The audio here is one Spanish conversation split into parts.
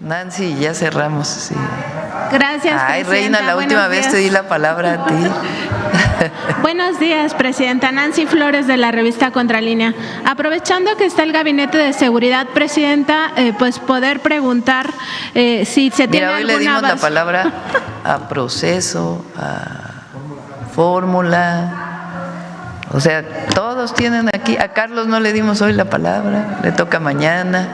Nancy, ya cerramos. Sí. Gracias, Ay, presidenta. Reina, la última vez te di la palabra a ti. Buenos días, presidenta. Nancy Flores, de la revista Contralínea. Aprovechando que está el Gabinete de Seguridad, presidenta, pues poder preguntar si se tiene Mira, hoy le dimos la palabra a Proceso, a Fórmula. O sea, todos tienen aquí. A Carlos no le dimos hoy la palabra, le toca mañana.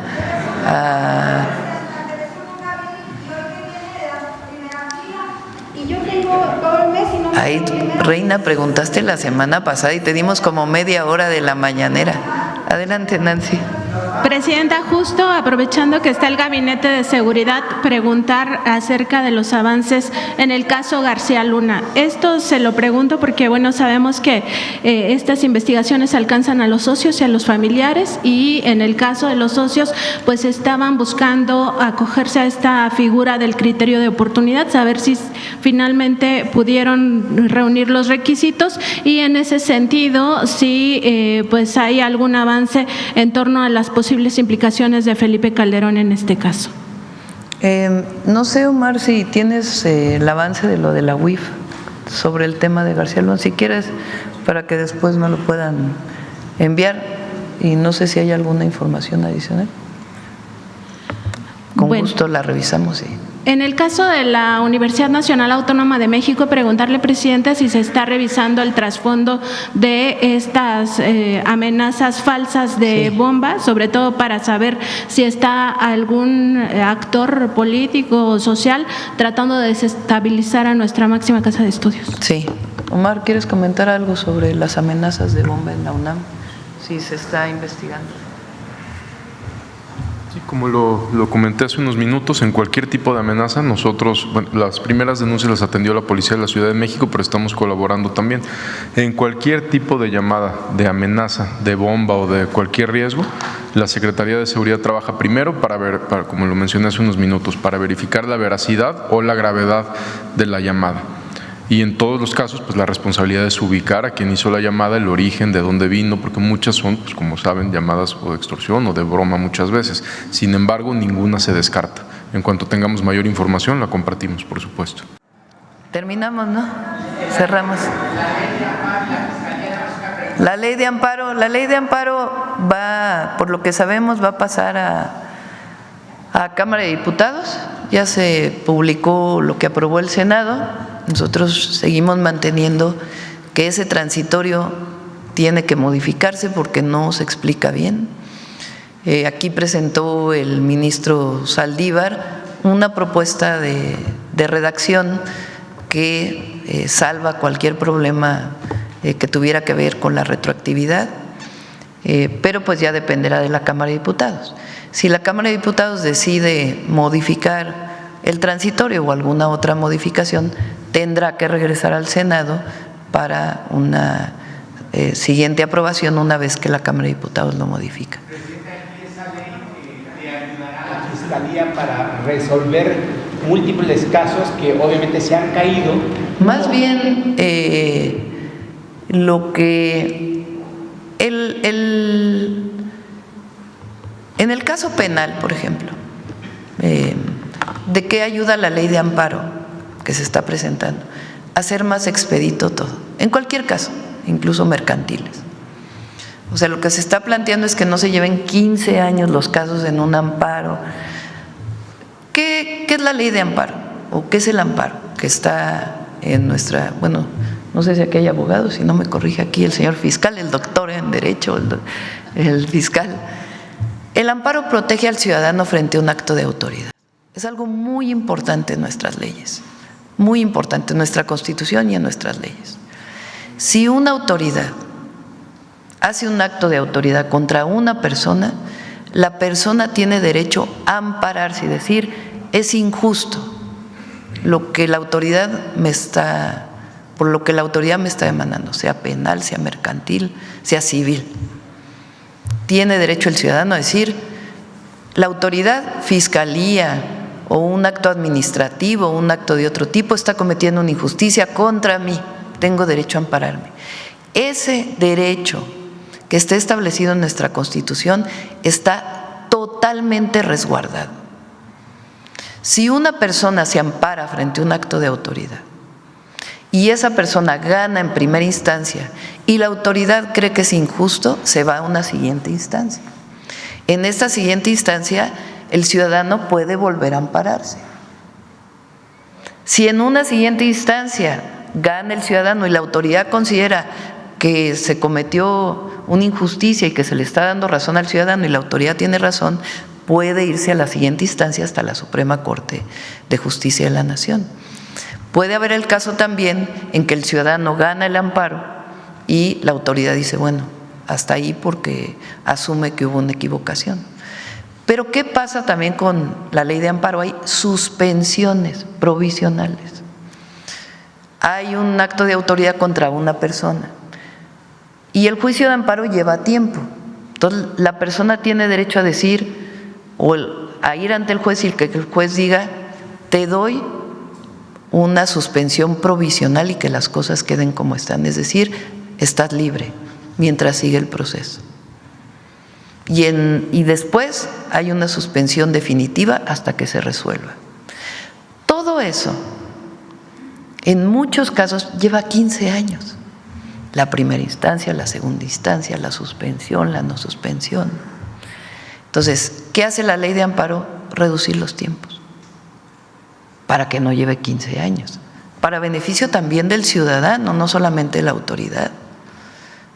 Ahí, Reina, preguntaste la semana pasada y te dimos como media hora de la mañanera. Adelante, Nancy. Presidenta, justo aprovechando que está el Gabinete de Seguridad, preguntar acerca de los avances en el caso García Luna. Esto se lo pregunto porque, bueno, sabemos que estas investigaciones alcanzan a los socios y a los familiares, y en el caso de los socios, pues estaban buscando acogerse a esta figura del criterio de oportunidad, saber si finalmente pudieron reunir los requisitos, y en ese sentido, si pues hay algún avance en torno a las posibles implicaciones de Felipe Calderón en este caso. No sé, Omar, si tienes el avance de lo de la UIF sobre el tema de García Luna, si quieres, para que después me lo puedan enviar, y no sé si hay alguna información adicional. Con gusto la revisamos. Sí. En el caso de la Universidad Nacional Autónoma de México, preguntarle, presidenta, si se está revisando el trasfondo de estas amenazas falsas de bomba, sobre todo para saber si está algún actor político o social tratando de desestabilizar a nuestra máxima casa de estudios. Sí. Omar, ¿quieres comentar algo sobre las amenazas de bomba en la UNAM? Si se está investigando. Sí, como lo comenté hace unos minutos, en cualquier tipo de amenaza, nosotros, bueno, las primeras denuncias las atendió la Policía de la Ciudad de México, pero estamos colaborando también. En cualquier tipo de llamada, de amenaza, de bomba o de cualquier riesgo, la Secretaría de Seguridad trabaja primero para, como lo mencioné hace unos minutos, para verificar la veracidad o la gravedad de la llamada. Y en todos los casos, pues la responsabilidad es ubicar a quien hizo la llamada, el origen, de dónde vino, porque muchas son, pues como saben, llamadas o de extorsión o de broma muchas veces. Sin embargo, ninguna se descarta. En cuanto tengamos mayor información, la compartimos, por supuesto. Terminamos, ¿no? Cerramos. La ley de amparo va, por lo que sabemos, va a pasar a Cámara de Diputados. Ya se publicó lo que aprobó el Senado. Nosotros seguimos manteniendo que ese transitorio tiene que modificarse porque no se explica bien. Aquí presentó el ministro Saldívar una propuesta de redacción que salva cualquier problema que tuviera que ver con la retroactividad, pero pues ya dependerá de la Cámara de Diputados. Si la Cámara de Diputados decide modificar el transitorio o alguna otra modificación, tendrá que regresar al Senado para una siguiente aprobación una vez que la Cámara de Diputados lo modifica. ¿Esa ley le ayudará a la Fiscalía para resolver múltiples casos que obviamente se han caído? Más bien, lo que en el caso penal, por ejemplo, ¿de qué ayuda la ley de amparo que se está presentando? Hacer más expedito todo, en cualquier caso, incluso mercantiles. O sea, lo que se está planteando es que no se lleven 15 años los casos en un amparo. ¿Qué es la ley de amparo? ¿O qué es el amparo? Que está en nuestra, bueno, no sé si aquí hay abogados, si no me corrige aquí el señor fiscal, el doctor en Derecho, el fiscal. El amparo protege al ciudadano frente a un acto de autoridad. Es algo muy importante en nuestras leyes, muy importante en nuestra Constitución y en nuestras leyes. Si una autoridad hace un acto de autoridad contra una persona, la persona tiene derecho a ampararse y decir, es injusto lo que la autoridad por lo que la autoridad me está demandando, sea penal, sea mercantil, sea civil. Tiene derecho el ciudadano a decir, la autoridad, fiscalía o un acto administrativo, un acto de otro tipo, está cometiendo una injusticia contra mí, tengo derecho a ampararme. Ese derecho que está establecido en nuestra Constitución está totalmente resguardado. Si una persona se ampara frente a un acto de autoridad y esa persona gana en primera instancia y la autoridad cree que es injusto, se va a una siguiente instancia. En esta siguiente instancia, el ciudadano puede volver a ampararse. Si en una siguiente instancia gana el ciudadano y la autoridad considera que se cometió una injusticia y que se le está dando razón al ciudadano y la autoridad tiene razón, puede irse a la siguiente instancia hasta la Suprema Corte de Justicia de la Nación. Puede haber el caso también en que el ciudadano gana el amparo y la autoridad dice, bueno, hasta ahí porque asume que hubo una equivocación. Pero ¿qué pasa también con la ley de amparo? Hay suspensiones provisionales. Hay un acto de autoridad contra una persona y el juicio de amparo lleva tiempo. Entonces, la persona tiene derecho a decir o a ir ante el juez y que el juez diga, te doy una suspensión provisional y que las cosas queden como están. Es decir, estás libre mientras sigue el proceso. Y después hay una suspensión definitiva hasta que se resuelva. Todo eso, en muchos casos, lleva 15 años. La primera instancia, la segunda instancia, la suspensión, la no suspensión. Entonces, ¿qué hace la ley de amparo? Reducir los tiempos para que no lleve 15 años, para beneficio también del ciudadano, no solamente de la autoridad,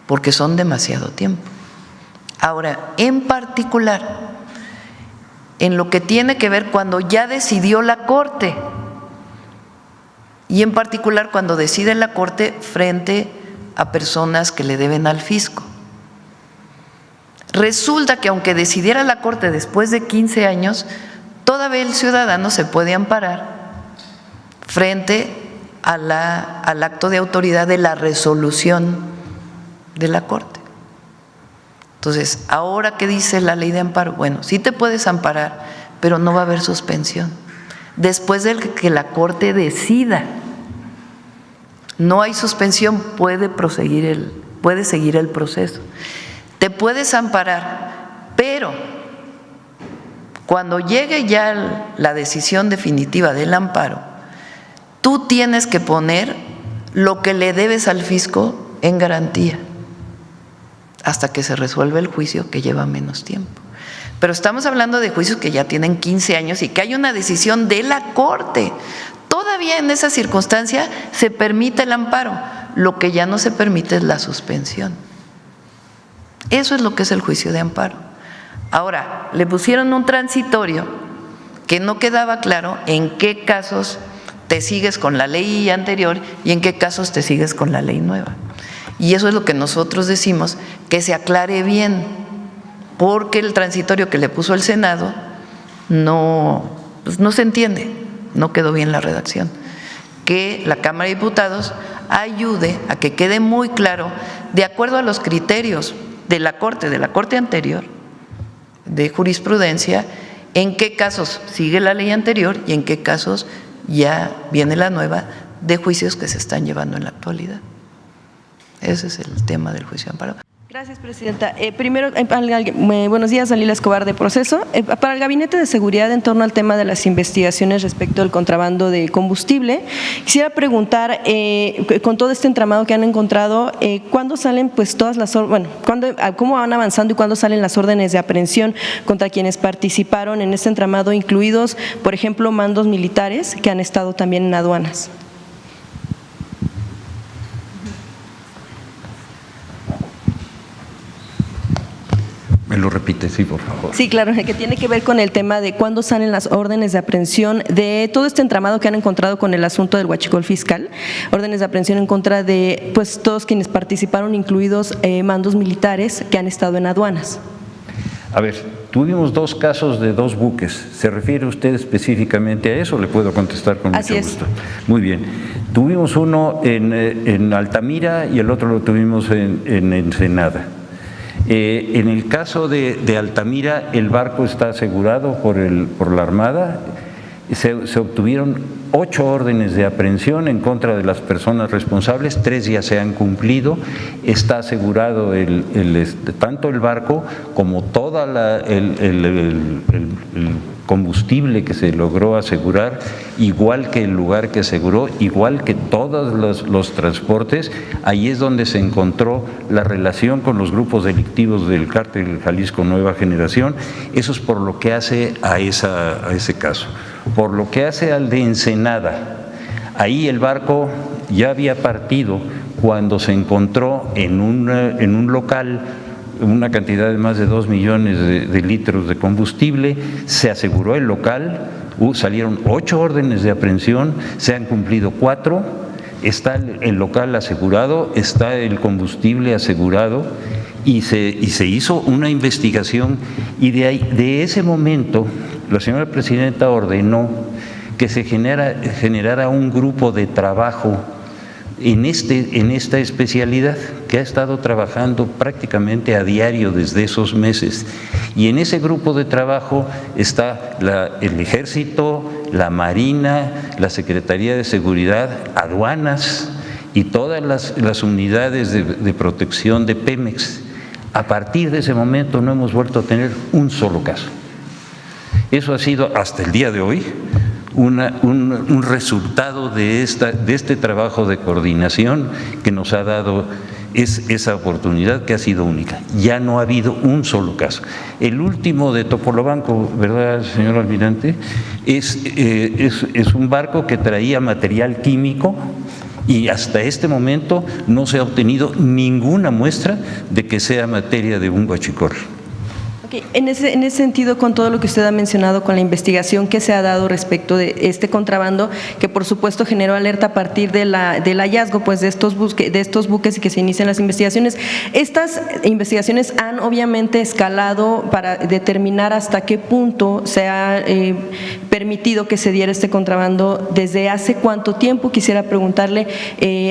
porque son demasiado tiempo. Ahora, en particular, en lo que tiene que ver cuando ya decidió la Corte, y en particular cuando decide la Corte frente a personas que le deben al fisco. Resulta que aunque decidiera la Corte después de 15 años, todavía el ciudadano se puede amparar frente al acto de autoridad de la resolución de la Corte. Entonces, ahora ¿qué dice la ley de amparo? Bueno, sí te puedes amparar, pero no va a haber suspensión. Después de que la Corte decida, no hay suspensión, puede seguir el proceso. Te puedes amparar, pero cuando llegue ya la decisión definitiva del amparo, tú tienes que poner lo que le debes al fisco en garantía hasta que se resuelva el juicio, que lleva menos tiempo. Pero estamos hablando de juicios que ya tienen 15 años y que hay una decisión de la Corte. Todavía en esa circunstancia se permite el amparo, lo que ya no se permite es la suspensión. Eso es lo que es el juicio de amparo. Ahora, le pusieron un transitorio que no quedaba claro en qué casos te sigues con la ley anterior y en qué casos te sigues con la ley nueva. Y eso es lo que nosotros decimos, que se aclare bien, porque el transitorio que le puso el Senado no se entiende, no quedó bien la redacción. Que la Cámara de Diputados ayude a que quede muy claro, de acuerdo a los criterios de la Corte anterior, de jurisprudencia, en qué casos sigue la ley anterior y en qué casos ya viene la nueva de juicios que se están llevando en la actualidad. Ese es el tema del juicio de amparo. Gracias, Presidenta. Primero, buenos días, Dalila Escobar de Proceso. Para el Gabinete de Seguridad, en torno al tema de las investigaciones respecto al contrabando de combustible, quisiera preguntar, con todo este entramado que han encontrado, ¿cuándo salen pues todas las cómo van avanzando y cuándo salen las órdenes de aprehensión contra quienes participaron en este entramado, incluidos, por ejemplo, mandos militares que han estado también en aduanas? ¿Me lo repite? Sí, por favor. Sí, claro, que tiene que ver con el tema de cuándo salen las órdenes de aprehensión de todo este entramado que han encontrado con el asunto del huachicol fiscal, órdenes de aprehensión en contra de pues todos quienes participaron, incluidos mandos militares que han estado en aduanas. A ver, tuvimos 2 casos de 2 buques. ¿Se refiere usted específicamente a eso? Le puedo contestar con mucho gusto. Muy bien. Tuvimos uno en Altamira y el otro lo tuvimos en Ensenada. En el caso de Altamira, el barco está asegurado por la Armada. Se obtuvieron 8 órdenes de aprehensión en contra de las personas responsables, 3 ya se han cumplido. Está asegurado tanto el barco como toda combustible que se logró asegurar, igual que el lugar que aseguró, igual que todos los transportes. Ahí es donde se encontró la relación con los grupos delictivos del Cártel Jalisco Nueva Generación. Eso es por lo que hace a ese caso. Por lo que hace al de Ensenada, ahí el barco ya había partido cuando se encontró en un local una cantidad de más de 2 millones de litros de combustible, se aseguró el local, salieron 8 órdenes de aprehensión, se han cumplido 4, está el local asegurado, está el combustible asegurado y se hizo una investigación y de ese momento la señora presidenta ordenó que se generara un grupo de trabajo en esta especialidad que ha estado trabajando prácticamente a diario desde esos meses. Y en ese grupo de trabajo está el Ejército, la Marina, la Secretaría de Seguridad, Aduanas y todas las unidades de protección de Pemex. A partir de ese momento no hemos vuelto a tener un solo caso. Eso ha sido hasta el día de hoy un resultado de este trabajo de coordinación que nos ha dado esa oportunidad que ha sido única. Ya no ha habido un solo caso. El último de Topolobampo, ¿verdad, señor almirante? Es un barco que traía material químico y hasta este momento no se ha obtenido ninguna muestra de que sea materia de un huachicoleo. Okay. En ese sentido, con todo lo que usted ha mencionado, con la investigación que se ha dado respecto de este contrabando, que por supuesto generó alerta a partir del hallazgo pues, de estos buques y que se inician las investigaciones, estas investigaciones han obviamente escalado para determinar hasta qué punto se ha permitido que se diera este contrabando, desde hace cuánto tiempo. Quisiera preguntarle,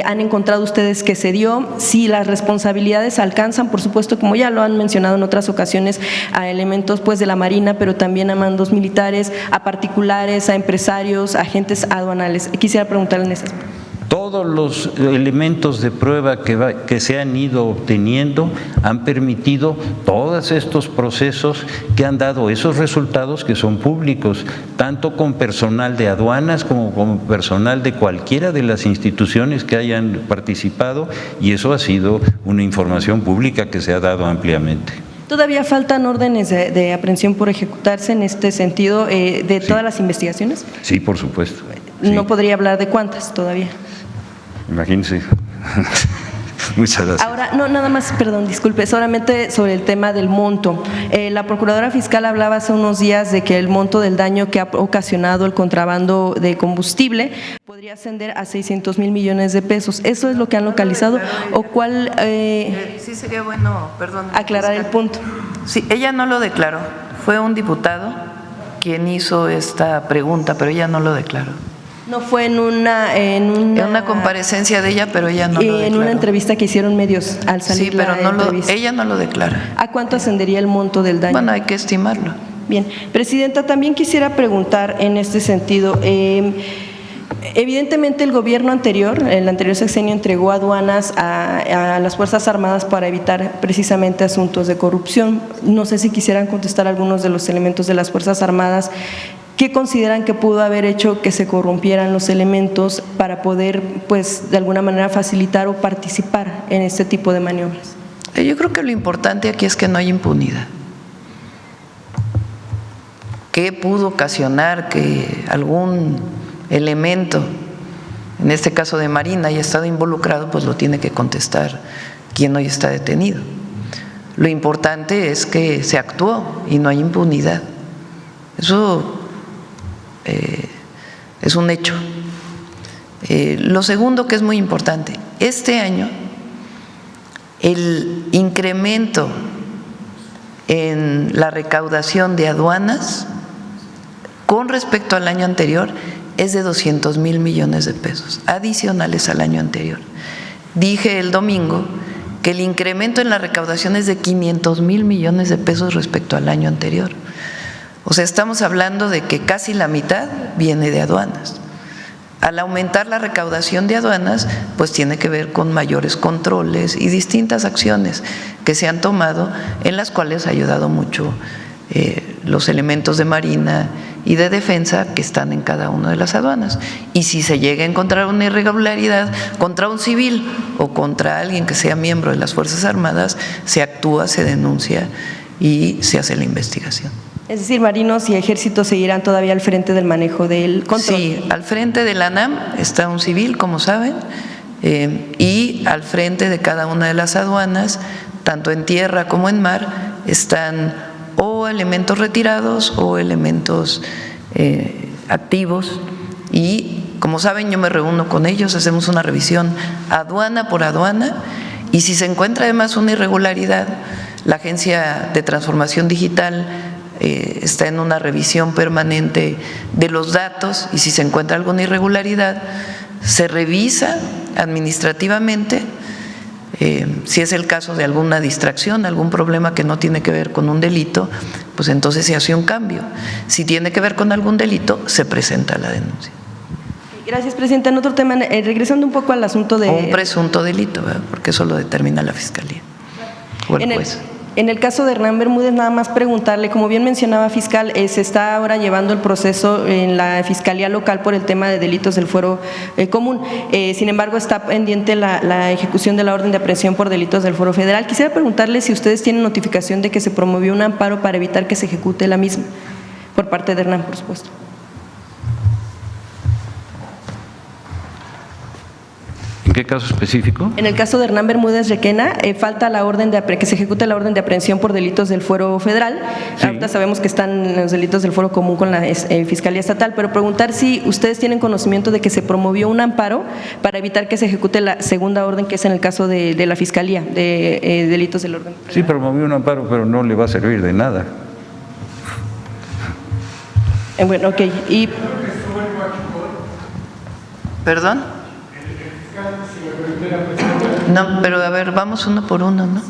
¿han encontrado ustedes que se dio? Si las responsabilidades alcanzan, por supuesto, como ya lo han mencionado en otras ocasiones, a elementos pues de la Marina, pero también a mandos militares, a particulares, a empresarios, a agentes aduanales. Quisiera preguntarle en ese aspecto. Todos los elementos de prueba que se han ido obteniendo han permitido todos estos procesos que han dado esos resultados que son públicos, tanto con personal de aduanas como con personal de cualquiera de las instituciones que hayan participado, y eso ha sido una información pública que se ha dado ampliamente. ¿Todavía faltan órdenes de aprehensión por ejecutarse en este sentido de todas las investigaciones? Sí, por supuesto. ¿No sí. podría hablar de cuántas todavía? Imagínense. Muchas gracias. Ahora, no, nada más, perdón, disculpe, solamente sobre el tema del monto. La Procuradora Fiscal hablaba hace unos días de que el monto del daño que ha ocasionado el contrabando de combustible podría ascender a 600,000 millones de pesos. ¿Eso es lo que han localizado? ¿O cuál? Sí sería bueno, perdón, aclarar el punto. Sí, ella no lo declaró. Fue un diputado quien hizo esta pregunta, pero ella no lo declaró. No fue en una comparecencia de ella, pero ella no lo declaró. En una entrevista que hicieron medios al salir. Sí, pero entrevista. Ella no lo declara. ¿A cuánto ascendería el monto del daño? Bueno, hay que estimarlo. Bien, Presidenta, también quisiera preguntar en este sentido. Evidentemente el gobierno anterior, el anterior sexenio, entregó aduanas a las Fuerzas Armadas para evitar precisamente asuntos de corrupción. No sé si quisieran contestar algunos de los elementos de las Fuerzas Armadas. ¿Qué consideran que pudo haber hecho que se corrompieran los elementos para poder, pues, de alguna manera facilitar o participar en este tipo de maniobras? Yo creo que lo importante aquí es que no hay impunidad. ¿Qué pudo ocasionar que algún elemento, en este caso de Marina, haya estado involucrado? Pues lo tiene que contestar quien hoy está detenido. Lo importante es que se actuó y no hay impunidad. Eso es un hecho. Lo segundo, que es muy importante, este año el incremento en la recaudación de aduanas con respecto al año anterior es de 200,000 millones de pesos, adicionales al año anterior. Dije el domingo que el incremento en la recaudación es de 500,000 millones de pesos respecto al año anterior. O sea, estamos hablando de que casi la mitad viene de aduanas. Al aumentar la recaudación de aduanas, pues tiene que ver con mayores controles y distintas acciones que se han tomado, en las cuales ha ayudado mucho los elementos de Marina y de Defensa que están en cada una de las aduanas. Y si se llega a encontrar una irregularidad contra un civil o contra alguien que sea miembro de las Fuerzas Armadas, se actúa, se denuncia y se hace la investigación. Es decir, marinos y ejércitos seguirán todavía al frente del manejo del control. Sí, al frente de la ANAM está un civil, como saben, y al frente de cada una de las aduanas, tanto en tierra como en mar, están o elementos retirados o elementos activos. Y como saben, yo me reúno con ellos, hacemos una revisión aduana por aduana, y si se encuentra además una irregularidad, la Agencia de Transformación Digital está en una revisión permanente de los datos, y si se encuentra alguna irregularidad, se revisa administrativamente. Si es el caso de alguna distracción, algún problema que no tiene que ver con un delito, pues entonces se hace un cambio. Si tiene que ver con algún delito, se presenta la denuncia. Gracias, Presidenta. En otro tema, regresando un poco al asunto de… O un presunto delito, ¿verdad? Porque eso lo determina la Fiscalía o el juez. En el caso de Hernán Bermúdez, nada más preguntarle, como bien mencionaba fiscal, se está ahora llevando el proceso en la Fiscalía Local por el tema de delitos del fuero común. Sin embargo, está pendiente la ejecución de la orden de aprehensión por delitos del fuero federal. Quisiera preguntarle si ustedes tienen notificación de que se promovió un amparo para evitar que se ejecute la misma, por parte de Hernán, por supuesto. ¿En qué caso específico? En el caso de Hernán Bermúdez Requena, falta la orden que se ejecute la orden de aprehensión por delitos del fuero federal. Sí. Ahorita sabemos que están los delitos del fuero común con la Fiscalía Estatal, pero preguntar si ustedes tienen conocimiento de que se promovió un amparo para evitar que se ejecute la segunda orden, que es en el caso de la Fiscalía de delitos del orden federal. Sí, promovió un amparo, pero no le va a servir de nada. Bueno, ok. Y… ¿Perdón? No, pero a ver, vamos uno por uno, ¿no?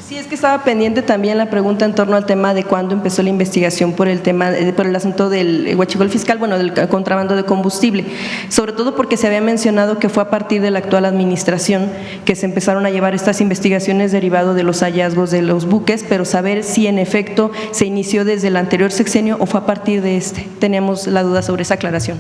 Sí, es que estaba pendiente también la pregunta en torno al tema de cuándo empezó la investigación por el asunto del huachicol fiscal, bueno, del contrabando de combustible, sobre todo porque se había mencionado que fue a partir de la actual administración que se empezaron a llevar estas investigaciones derivado de los hallazgos de los buques, pero saber si en efecto se inició desde el anterior sexenio o fue a partir de este. Teníamos la duda sobre esa aclaración.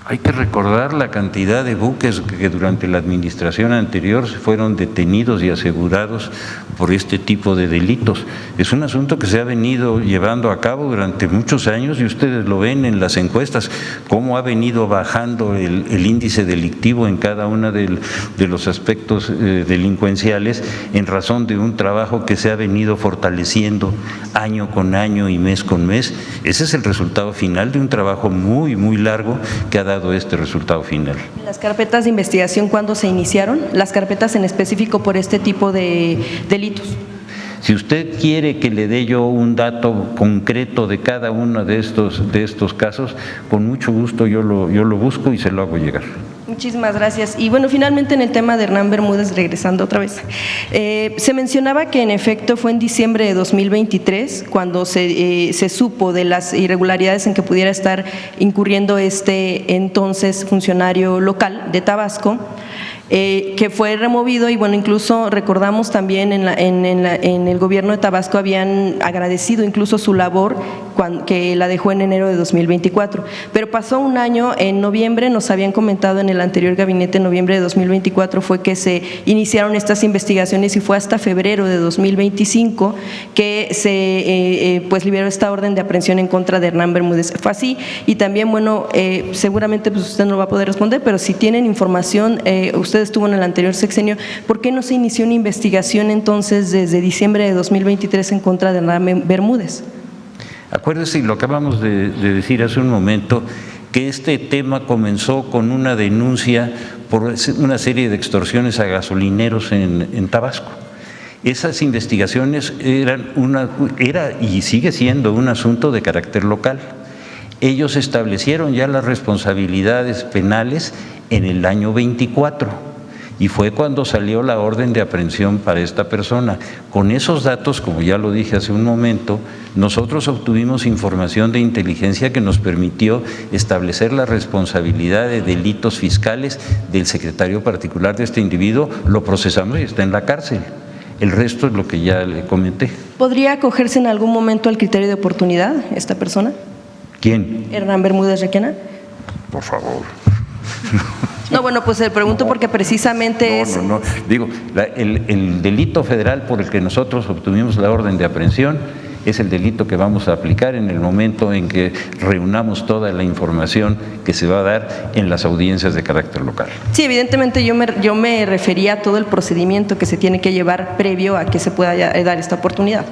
Hay que recordar la cantidad de buques que durante la administración anterior fueron detenidos y asegurados por este tipo de delitos. Es un asunto que se ha venido llevando a cabo durante muchos años y ustedes lo ven en las encuestas, cómo ha venido bajando el índice delictivo en cada uno de los aspectos delincuenciales en razón de un trabajo que se ha venido fortaleciendo año con año y mes con mes. Ese es el resultado final de un trabajo muy, muy largo que ha dado este resultado final. ¿Las carpetas de investigación cuándo se iniciaron? Las carpetas en específico por este tipo de delitos. Si usted quiere que le dé yo un dato concreto de cada uno de estos casos, con mucho gusto yo lo busco y se lo hago llegar. Muchísimas gracias. Y bueno, finalmente en el tema de Hernán Bermúdez, regresando otra vez, se mencionaba que en efecto fue en diciembre de 2023 cuando se supo de las irregularidades en que pudiera estar incurriendo este entonces funcionario local de Tabasco, que fue removido y bueno, incluso recordamos también en el gobierno de Tabasco habían agradecido incluso su labor que la dejó en enero de 2024, pero pasó un año, en noviembre nos habían comentado en el anterior gabinete, en noviembre de 2024 fue que se iniciaron estas investigaciones y fue hasta febrero de 2025 que se pues liberó esta orden de aprehensión en contra de Hernán Bermúdez. Fue así y también bueno, seguramente pues usted no va a poder responder, pero si tienen información, usted estuvo en el anterior sexenio, ¿por qué no se inició una investigación entonces desde diciembre de 2023 en contra de Hernán Bermúdez? Acuérdese, y lo acabamos de decir hace un momento, que este tema comenzó con una denuncia por una serie de extorsiones a gasolineros en Tabasco. Esas investigaciones era y sigue siendo un asunto de carácter local. Ellos establecieron ya las responsabilidades penales en el año 24 y fue cuando salió la orden de aprehensión para esta persona. Con esos datos, como ya lo dije hace un momento, nosotros obtuvimos información de inteligencia que nos permitió establecer la responsabilidad de delitos fiscales del secretario particular de este individuo, lo procesamos y está en la cárcel. El resto es lo que ya le comenté. ¿Podría acogerse en algún momento al criterio de oportunidad esta persona? ¿Quién? Hernán Bermúdez Requena. Por favor. No, bueno, pues le pregunto porque precisamente No. Digo, el delito federal por el que nosotros obtuvimos la orden de aprehensión es el delito que vamos a aplicar en el momento en que reunamos toda la información que se va a dar en las audiencias de carácter local. Sí, evidentemente yo me refería a todo el procedimiento que se tiene que llevar previo a que se pueda dar esta oportunidad.